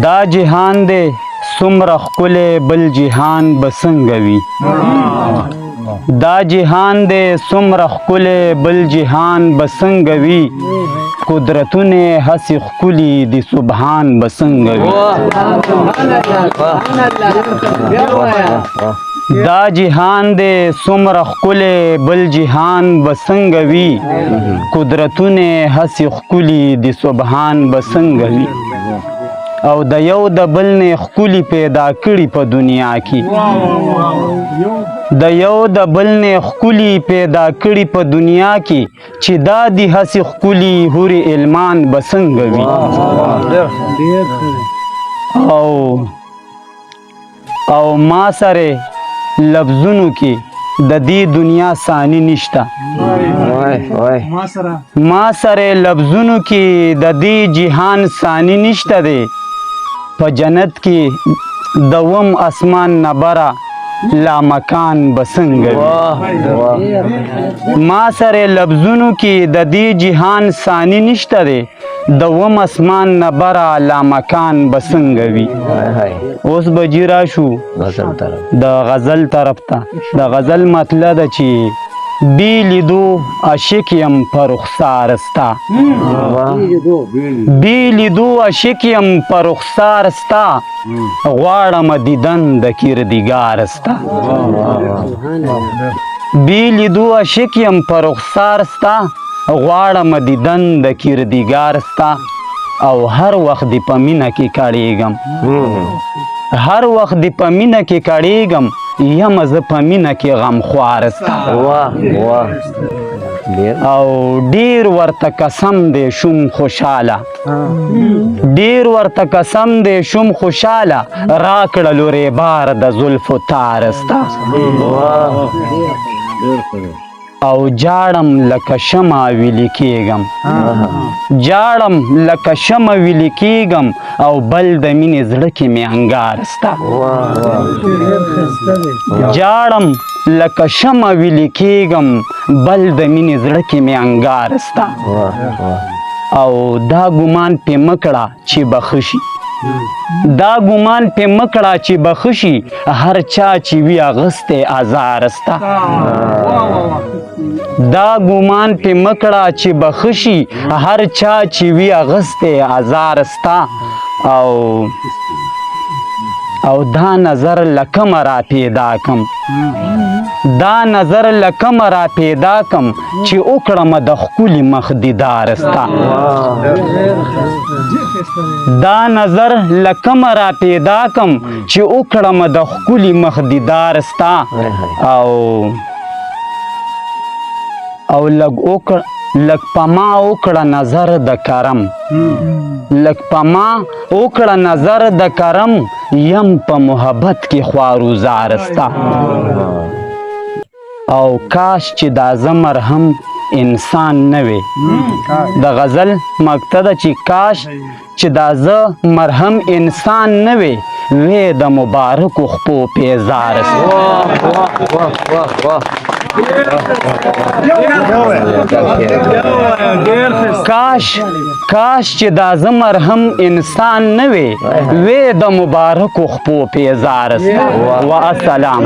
دا جهان دے سمره ښکلی بل جهان به څنګه وي دا جهان دے سمره ښکلی بل جهان به څنګه وي قدرتونه هسې ښکلي دي سبحان به څنګه وي دا جهان دے سمره ښکلی بل جهان به څنګه وي قدرتونه هسې ښکلي دي سبحان به څنګه وي او د یو د بل نه ښکلي پیدا کړي په دنیا کې د یو د بل نه ښکلي پیدا کړي په دنیا کې چې دا دي هسې ښکلي هورې علمان به څنګه وي او ما سره لفظونو کې د دې دنیا ثاني نشته ما سره لفظونو کې د دې جهان ثاني نشته دی په جنت کې دوم اسمان نبره لا مکان به څنګه وي ما سره لفظونو کې د دې جهان ثاني نشته دی دوم اسمان نبره لا مکان به څنګه وي اوس به جی راشو د غزل طرف ته د غزل مطلب ده چې بی لیدو عاشق یم په رخسار ستا بی لیدو عاشق یم په رخسار ستا غواړم دیدن د کردګار ستا بی لیدو عاشق یم په رخسار ستا غواړم دیدن د کردګار ستا او هر وخت دی په مینه کې کاړېږم هر وخت دی په مینه کې کاړېږم یم زه په مینه کې غمخوار ستا او ډیر ورته قسم دی شوم خوشاله ډیر ورته قسم دی شوم خوشاله راکړه لورې بار د زلفو تار ستا او جاړم لکه شمع ویلې کېږم جاړم لکه شمع ویلې کېږم او بل د مینې زړه کې مې انګار ستا جاړم لکه شمع ویلې کېږم بل د مینې زړه کې مې انګار ستا او دا ګمان پې مه کړه چې بخښي دا ګمان پې مه کړه چې بخښي هر چا چې وي اغستی ازار ستا دا ګمان پې مه کړه چې بخښي هر چا چې وي اغستی ازار ستا او دا نظر لکمه را پیدا کم دا نظر لکمه را پیدا کم چې وکړم د ښکلي مخ دیدار ستا دا نظر لکمه را پیدا کم چې وکړم د ښکلي مخ دیدار ستا او لږ په ما وکړه نظر د کرم لږ په ما وکړه نظر د کرم یم په محبت کې خواروزار ستا او کاش چې دا زه مرهم انسان نه وې د غزل مقطع ده چې کاش چې دا زه مرهم انسان نه وې وې د مبارکو خپو پیزار ستا کاش چې دا زه مرهم انسان نه وې وې د مبارکو خپو پیزار ستا و السلام